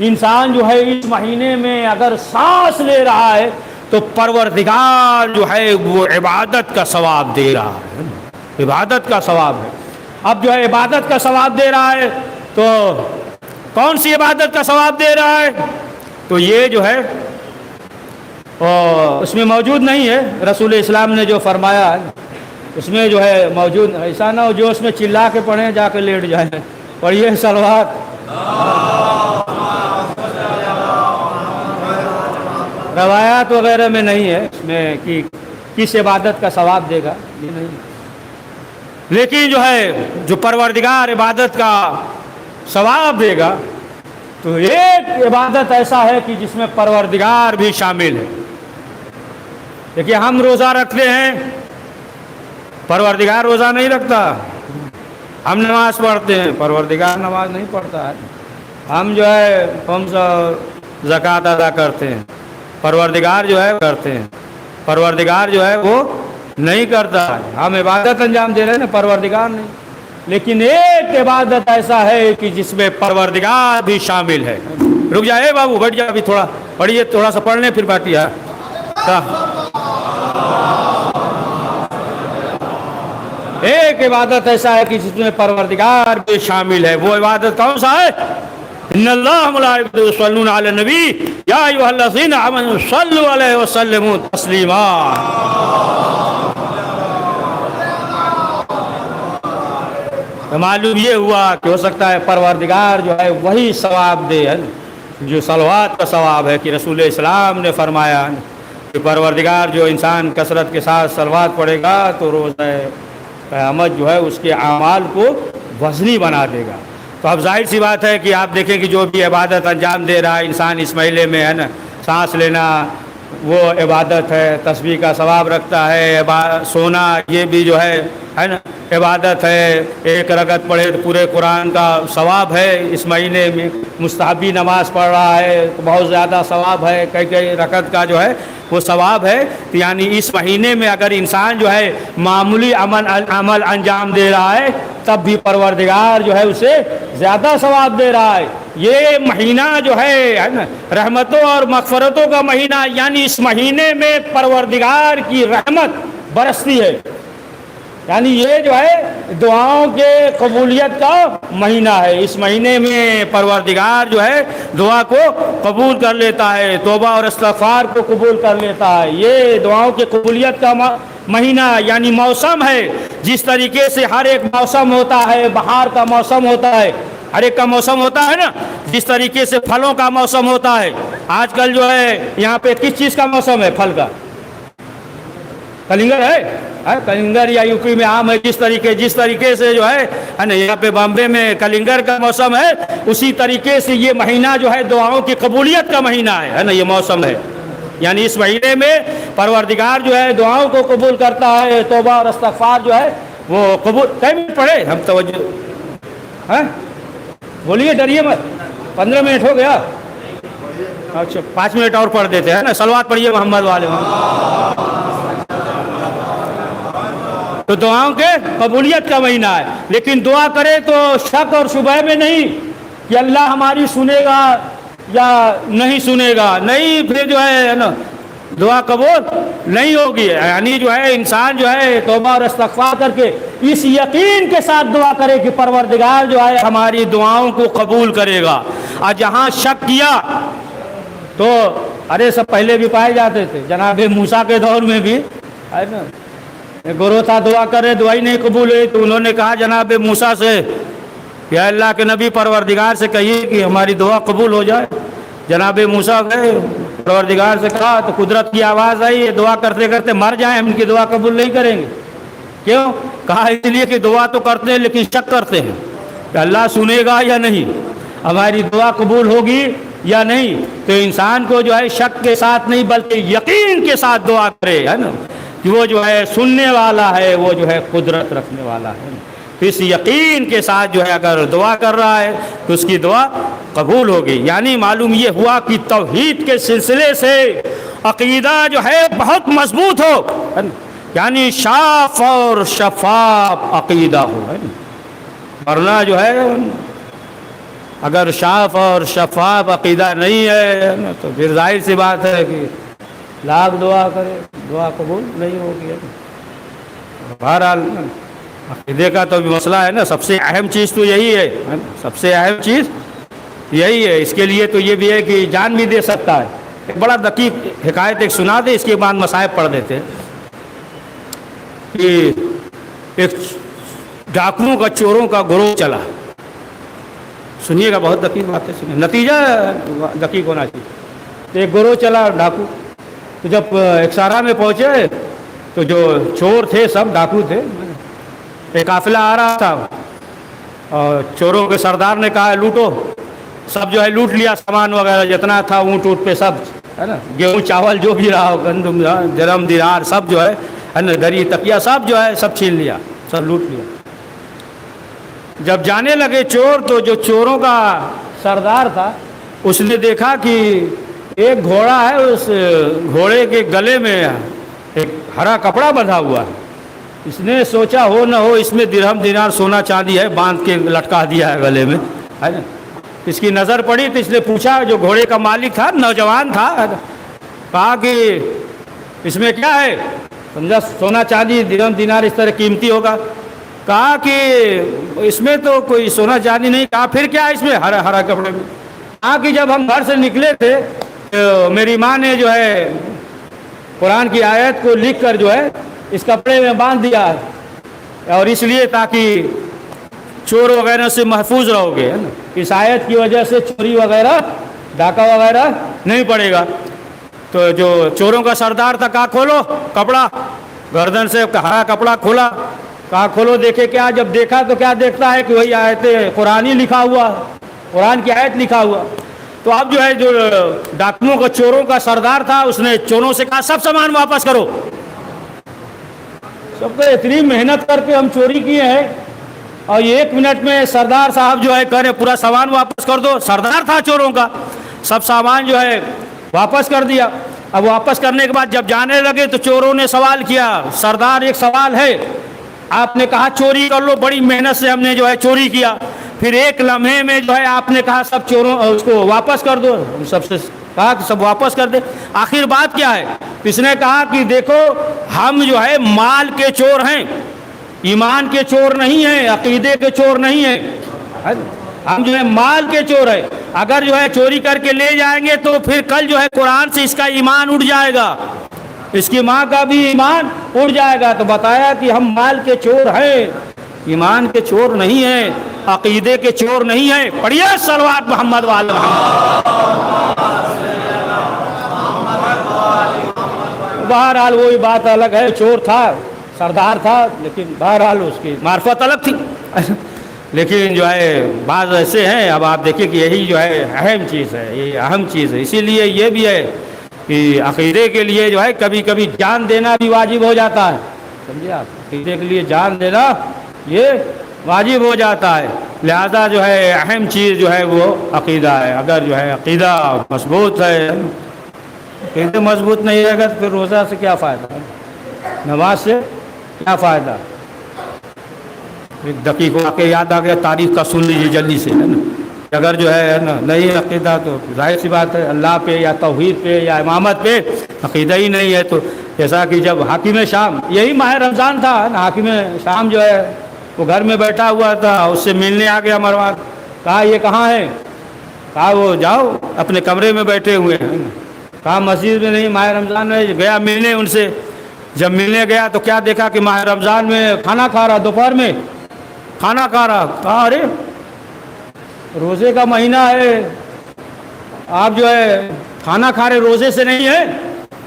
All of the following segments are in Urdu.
انسان جو ہے اس مہینے میں اگر سانس لے رہا ہے تو پروردگار جو ہے وہ عبادت کا ثواب دے رہا ہے، عبادت کا ثواب ہے۔ اب جو ہے عبادت کا ثواب دے رہا ہے تو کون سی عبادت کا ثواب دے رہا ہے؟ تو یہ جو ہے اس میں موجود نہیں ہے، رسول اسلام نے جو فرمایا ہے اس میں جو ہے موجود، ایسا نہ ہو جو اس میں چلا کے پڑھیں جا کے لیٹ جائیں، پڑھیے صلوات۔ روایات وغیرہ میں نہیں ہے اس میں کہ کس عبادت کا ثواب دے گا، یہ نہیں، لیکن جو ہے جو پروردگار عبادت کا ثواب دے گا تو ایک عبادت ایسا ہے کہ جس میں پروردگار بھی شامل ہے۔ دیکھیے ہم روزہ رکھتے ہیں، پروردگار روزہ نہیں رکھتا، ہم نماز پڑھتے ہیں، پروردگار نماز نہیں پڑھتا ہے، ہم جو ہے خمس زکوٰۃ ادا کرتے ہیں، پروردگار جو ہے کرتے ہیں، پروردگار جو ہے وہ نہیں کرتا ہے، ہم عبادت انجام دے رہے ہیں نا، پروردگار نہیں۔ لیکن ایک عبادت ایسا ہے کہ جس میں پروردگار بھی شامل ہے۔ رک جائے بابو، بیٹھ جا، ابھی تھوڑا پڑھیے، تھوڑا سا پڑھ لیں پھر باقی ہے۔ ایک عبادت ایسا ہے کہ جس میں پروردگار بھی شامل ہے، وہ عبادت کون سا ہے؟ ان اللہ ملائکۃ یصلون علی النبی یا ایھا الذین آمنوا صلوا علیہ وسلموا تسلیما۔ معلوم یہ ہوا کہ ہو سکتا ہے پروردگار جو ہے وہی ثواب دے جو صلوات کا ثواب ہے، کہ رسول اسلام نے فرمایا کہ پروردگار جو انسان کثرت کے ساتھ صلوات پڑھے گا تو روزہ قیامت جو ہے اس کے اعمال کو وزنی بنا دے گا۔ تو اب ظاہر سی بات ہے کہ آپ دیکھیں کہ جو بھی عبادت انجام دے رہا ہے انسان اس مہینے میں ہے نا، سانس لینا وہ عبادت ہے، تسبیح کا ثواب رکھتا ہے، سونا یہ بھی جو ہے نا عبادت ہے، ایک رکعت پڑھے تو پورے قرآن کا ثواب ہے، اس مہینے میں مستحبی نماز پڑھ رہا ہے تو بہت زیادہ ثواب ہے، کئی رکعت کا جو ہے وہ ثواب ہے۔ یعنی اس مہینے میں اگر انسان جو ہے معمولی عمل انجام دے رہا ہے تب بھی پروردگار جو ہے اسے زیادہ ثواب دے رہا ہے۔ یہ مہینہ جو ہے نا رحمتوں اور مغفرتوں کا مہینہ، یعنی اس مہینے میں پروردگار کی رحمت برستی ہے، یعنی یہ جو ہے دعاؤں کے قبولیت کا مہینہ ہے۔ اس مہینے میں پروردگار جو ہے دعا کو قبول کر لیتا ہے، توبہ اور استغفار کو قبول کر لیتا ہے۔ یہ دعاؤں کی قبولیت کا مہینہ یعنی موسم ہے، جس طریقے سے ہر ایک موسم ہوتا ہے، بہار کا موسم ہوتا ہے، ہر ایک کا موسم ہوتا ہے نا، جس طریقے سے پھلوں کا موسم ہوتا ہے۔ آج کل جو ہے یہاں پہ کس چیز کا موسم ہے؟ پھل کا، کلنگر ہے، کلنگر یا یو پی میں آم ہے، جس طریقے سے جو ہے نا یہاں پہ بامبے میں کلنگر کا موسم ہے، اسی طریقے سے یہ مہینہ جو ہے دعاؤں کی قبولیت کا مہینہ ہے نا، یہ موسم ہے۔ یعنی اس مہینے میں پروردگار جو ہے دعاؤں کو قبول کرتا ہے، توبہ اور استغفار جو ہے وہ قبول۔ کئی منٹ پڑھے ہم توجہ بولیے، ڈریے مت، 15 منٹ ہو گیا، اچھا 5 منٹ اور پڑھ دیتے ہیں نا، صلوات پڑھیے محمد والے۔ تو دعاؤں کے قبولیت کا مہینہ ہے، لیکن دعا کرے تو شک اور شبہ میں نہیں کہ اللہ ہماری سنے گا یا نہیں سنے گا، نہیں، پھر جو ہے نا دعا قبول نہیں ہوگی۔ یعنی جو ہے انسان جو ہے توبہ اور استغفار کر کے اس یقین کے ساتھ دعا کرے کہ پروردگار جو ہے ہماری دعاؤں کو قبول کرے گا۔ اور جہاں شک کیا تو ارے سب پہلے بھی پائے جاتے تھے، جناب موسیٰ کے دور میں بھی ہے نا، گروہ تھا دعا کرے، دعائی نہیں قبول ہوئی تو انہوں نے کہا جناب موسیٰ سے کہ اللہ کے نبی پروردگار سے کہیے کہ ہماری دعا قبول ہو جائے۔ جناب موسیٰ گئے، پروردگار سے کہا تو قدرت کی آواز آئی، یہ دعا کرتے کرتے مر جائیں، ہم ان کی دعا قبول نہیں کریں گے۔ کیوں؟ کہا اس لیے کہ دعا تو کرتے ہیں لیکن شک کرتے ہیں کہ اللہ سنے گا یا نہیں، ہماری دعا قبول ہوگی یا نہیں۔ تو انسان کو جو ہے شک کے ساتھ نہیں بلکہ یقین کے ساتھ دعا کرے، ہے نا، کہ وہ جو ہے سننے والا ہے، وہ جو ہے قدرت رکھنے والا ہے۔ اس یقین کے ساتھ جو ہے اگر دعا کر رہا ہے تو اس کی دعا قبول ہوگی۔ یعنی معلوم یہ ہوا کہ توحید کے سلسلے سے عقیدہ جو ہے بہت مضبوط ہو، یعنی شاف اور شفاف عقیدہ ہو، ورنہ جو ہے اگر صاف اور شفاف عقیدہ نہیں ہے نا تو پھر ظاہر سی بات ہے کہ لاکھ دعا کرے دعا قبول نہیں ہوگی. بہرحال عقیدے کا تو بھی مسئلہ ہے نا. سب سے اہم چیز تو یہی ہے, سب سے اہم چیز یہی ہے. اس کے لیے تو یہ بھی ہے کہ جان بھی دے سکتا ہے. ایک بڑا دقیق حکایت ایک سنا دے, اس کے بعد مصائب پڑھ دیتے. کہ ایک ڈاکوؤں کا چوروں کا گروہ چلا. سنیے گا, بہت دقیق بات ہے, سنیے, نتیجہ دقیق ہونا چاہیے. ایک گروہ چلا ڈاکو. تو جب ایک سارا میں پہنچے تو جو چور تھے سب ڈاکو تھے. ایک قافلہ آ رہا تھا اور چوروں کے سردار نے کہا لوٹو. سب جو ہے لوٹ لیا, سامان وغیرہ جتنا تھا, اونٹ اونٹ پہ سب ہے نا, گیہوں چاول جو بھی رہا, گندم درم دینار سب جو ہے نا, دری تکیا سب جو ہے سب چھین لیا, سب لوٹ لیا. جب جانے لگے چور تو جو چوروں کا سردار تھا اس نے دیکھا کہ ایک گھوڑا ہے, اس گھوڑے کے گلے میں ایک ہرا کپڑا بندھا ہوا ہے. اس نے سوچا ہو نہ ہو اس میں درہم دینار سونا چاندی ہے, باندھ کے لٹکا دیا ہے گلے میں, ہے نا. اس کی نظر پڑی تو اس نے پوچھا, جو گھوڑے کا مالک تھا نوجوان تھا, کہا کہ اس میں کیا ہے, سمجھا سونا چاندی درہم دینار اس طرح قیمتی ہوگا. کہا کہ اس میں تو کوئی سونا چاندی نہیں. کہا پھر کیا اس میں, ہرا ہرا کپڑے میں. کہا کہ جب ہم گھر سے نکلے تھے تو میری ماں نے جو ہے قرآن کی آیت کو لکھ کر جو ہے اس کپڑے میں باندھ دیا ہے, اور اس لیے تاکہ چور وغیرہ سے محفوظ رہو گے, ہے نا. اس آیت کی وجہ سے چوری وغیرہ ڈاکہ وغیرہ نہیں پڑے گا. تو جو چوروں کا سردار تھا کہا کھولو کپڑا, گردن سے ہرا کپڑا کھولا. کہا کھولو دیکھے کیا. جب دیکھا تو کیا دیکھتا ہے کہ وہی آیت قرآن ہی لکھا ہوا, قرآن کی آیت لکھا ہوا. تو اب جو ہے جو ڈاکوؤں کا چوروں کا سردار تھا اس نے چوروں سے کہا سب سامان واپس کرو. سب کو اتنی محنت کر کے ہم چوری کیے ہیں اور یہ 1 منٹ میں سردار صاحب جو ہے کہہ رہے پورا سامان واپس کر دو. سردار تھا چوروں کا, سب سامان جو ہے واپس کر دیا. اب واپس کرنے کے بعد جب جانے لگے تو چوروں نے سوال کیا, سردار ایک سوال ہے, آپ نے کہا چوری کر لو, بڑی محنت سے ہم نے جو ہے چوری کیا, پھر ایک لمحے میں جو ہے آپ نے کہا سب چوروں اس کو واپس کر دو. سب سے کہا کہ سب واپس کر دے. آخر بات کیا ہے؟ اس نے کہا کہ دیکھو ہم جو ہے مال کے چور ہیں, ایمان کے چور نہیں ہیں, عقیدے کے چور نہیں ہیں, ہم جو ہے مال کے چور ہیں. اگر جو ہے چوری کر کے لے جائیں گے تو پھر کل جو ہے قرآن سے اس کا ایمان اٹھ جائے گا, اس کی ماں کا بھی ایمان اٹھ جائے گا. تو بتایا کہ ہم مال کے چور ہیں, ایمان کے چور نہیں ہیں, عقیدے کے چور نہیں ہیں. پڑھیے صلوات محمد والے بہرحال وہی بات الگ ہے, چور تھا, سردار تھا, لیکن بہرحال اس کی معرفت الگ تھی. لیکن جو ہے بعض ایسے ہیں, اب آپ دیکھیں کہ یہی جو ہے اہم چیز ہے, یہ اہم چیز ہے. اسی لیے یہ بھی ہے کہ عقیدے کے لیے جو ہے کبھی کبھی جان دینا بھی واجب ہو جاتا ہے. سمجھے آپ, عقیدے کے لیے جان دینا یہ واجب ہو جاتا ہے. لہذا جو ہے اہم چیز جو ہے وہ عقیدہ ہے. اگر جو ہے عقیدہ مضبوط ہے, عقیدہ مضبوط نہیں رہے گا تو پھر روزہ سے کیا فائدہ, نماز سے کیا فائدہ. ایک دقیق واقعہ یاد آ گیا, تاریخ کا سن لیجیے جلدی سے, ہے نا. اگر جو ہے نا نہیں عقیدہ تو ظاہر سی بات ہے اللہ پہ یا توحید پہ یا امامت پہ عقیدہ ہی نہیں ہے. تو جیسا کہ جب حاکم شام, یہی ماہ رمضان تھا نا, حاکم شام جو ہے وہ گھر میں بیٹھا ہوا تھا, اس سے ملنے آ گیا مروان. کہا یہ کہاں ہے؟ کہا وہ جاؤ اپنے کمرے میں بیٹھے ہوئے ہیں. کہا مسجد میں نہیں, ماہ رمضان میں. گیا ملنے ان سے. جب ملنے گیا تو کیا دیکھا کہ ماہ رمضان میں کھانا کھا رہا, دوپہر میں کھانا کھا رہا. کہا ارے روزے کا مہینہ ہے, آپ جو ہے کھانا کھا رہے, روزے سے نہیں ہے.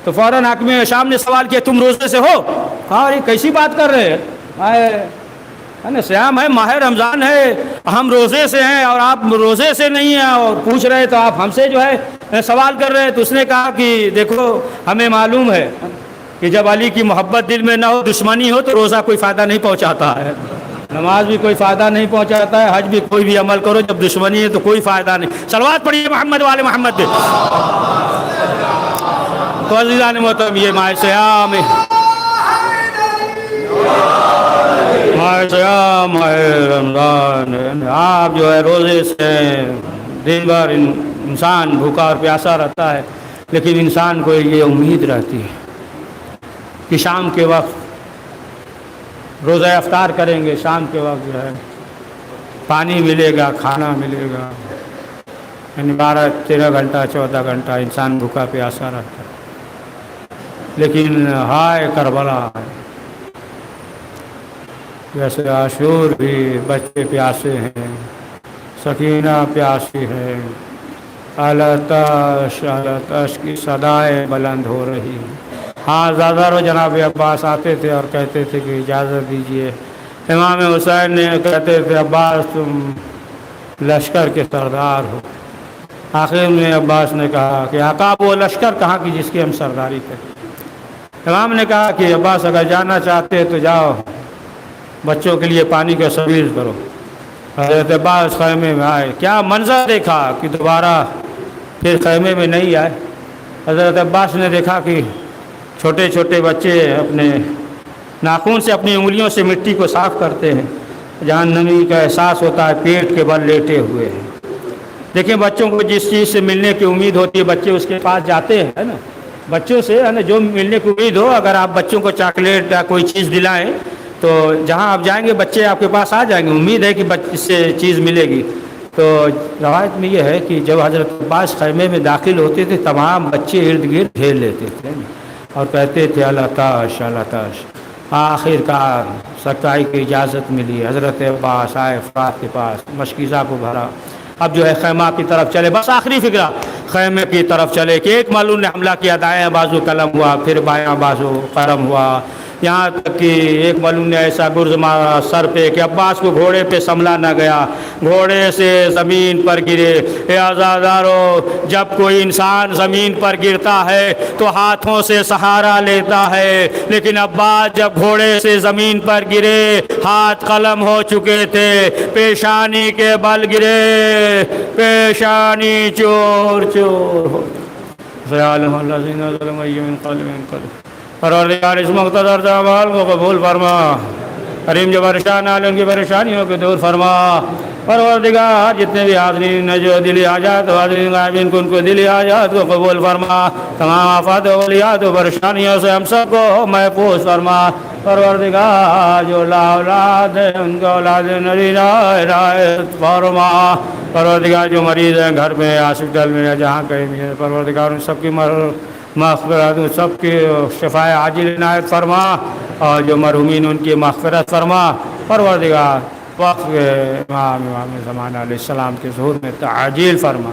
تو فوراً حاکم شام نے سوال کیا تم روزے سے ہو؟ کہا ارے کیسی بات کر رہے ہیں, ہے نا سیام ہے, ماہ رمضان ہے, ہم روزے سے ہیں اور آپ روزے سے نہیں ہیں اور پوچھ رہے تو آپ ہم سے جو ہے سوال کر رہے ہیں. تو اس نے کہا کہ دیکھو ہمیں معلوم ہے کہ جب علی کی محبت دل میں نہ ہو, دشمنی ہو, تو روزہ کوئی فائدہ نہیں پہنچاتا ہے, نماز بھی کوئی فائدہ نہیں پہنچاتا ہے, حج بھی کوئی بھی عمل کرو جب دشمنی ہے تو کوئی فائدہ نہیں. صلوات پڑھیے محمد والے محمد پہ. تو عزیزان محترم, یہ ماہ سیام ماہ سیام ماہ رمضان، آپ جو ہے روزے سے دن بھر انسان بھوکا اور پیاسا رہتا ہے، لیکن انسان کو یہ امید رہتی ہے کہ شام کے وقت روزہ افطار کریں گے، شام کے وقت جو ہے پانی ملے گا، کھانا ملے گا، یعنی 12-13 گھنٹہ 14 گھنٹہ انسان بھوکا پیاسا رہتا ہے۔ لیکن ہائے کربلا، جیسے عاشور بھی بچے پیاسے ہیں، سکینہ پیاسی ہے، آلتش کی صدائیں بلند ہو رہی ہیں۔ ہاں زادار جناب عباس آتے تھے اور کہتے تھے کہ اجازت دیجیے، امام حسین نے کہتے تھے عباس تم لشکر کے سردار ہو۔ آخر میں عباس نے کہا کہ آقا وہ لشکر کہاں کی جس کی ہم سرداری کریں۔ امام نے کہا کہ عباس اگر جانا چاہتے تو جاؤ، بچوں کے لیے پانی کا سبیل کرو۔ حضرت عباس خیمے میں آئے، کیا منظر دیکھا کہ دوبارہ پھر خیمے میں نہیں آئے۔ حضرت عباس نے دیکھا کہ چھوٹے چھوٹے بچے اپنے ناخن سے اپنی انگلیوں سے مٹی کو صاف کرتے ہیں، جہاں نمی کا احساس ہوتا ہے پیٹ کے بل لیٹے ہوئے ہیں۔ دیکھیں بچوں کو جس چیز سے ملنے کی امید ہوتی ہے بچے اس کے پاس جاتے ہیں، ہے نا، بچوں سے ہے نا جو ملنے کی امید ہو، اگر آپ بچوں کو چاکلیٹ یا کوئی چیز دلائیں تو جہاں آپ جائیں گے بچے آپ کے پاس آ جائیں گے، امید ہے کہ اس سے چیز ملے گی۔ تو روایت میں یہ ہے کہ جب حضرت عباس خیمے میں داخل ہوتے تھے تمام بچے ارد گرد گھیر لیتے تھے اور کہتے تھے اللہ تاش اللہ تاش۔ آخر کار سچائی کی اجازت ملی، حضرت عباس آئے فرات کے پاس، مشکیزہ کو بھرا، اب جو ہے خیمہ کی طرف چلے، بس آخری فکرہ خیمے کی طرف چلے کہ ایک معلوم نے حملہ کیا، دائیں بازو قلم ہوا، پھر بایاں بازو قلم ہوا، یہاں تک کہ ایک معلوم نے ایسا گرز مارا سر پہ کہ عباس کو گھوڑے پہ سنبھلا نہ گیا، گھوڑے سے زمین پر گرے۔ اے عزادارو، جب کوئی انسان زمین پر گرتا ہے تو ہاتھوں سے سہارا لیتا ہے، لیکن عباس جب گھوڑے سے زمین پر گرے ہاتھ قلم ہو چکے تھے، پیشانی کے بل گرے، پیشانی چور چور ہو۔ فیعلم الذین ظلموا ای منقلب۔ پروردگار اس مقتدر اعمال کو قبول فرما، کریم جو پریشان حال ان کی پریشانیوں کو دور فرما۔ پروردگار جتنے بھی حاضرین ہیں جو دلی حاجات حاضرین غائبین کو ان کو دلی حاجات کو قبول فرما، تمام آفات و ولیات و پریشانیوں سے ہم سب کو محفوظ فرما۔ پروردگار جو لا اولاد ہے ان کو اولاد نرینہ عنایت فرما۔ پروردگار جو مریض ہیں گھر میں ہاسپٹل میں یا جہاں کہیں بھی ہیں، پروردگار ان سب کی مغفرت، سب کی شفاء عاجل عنایت فرما، اور جو مرحومین ان کی مغفرت فرما۔ پروردگار وقت امام زمانہ علیہ السلام کے ظہور میں تعجیل فرما۔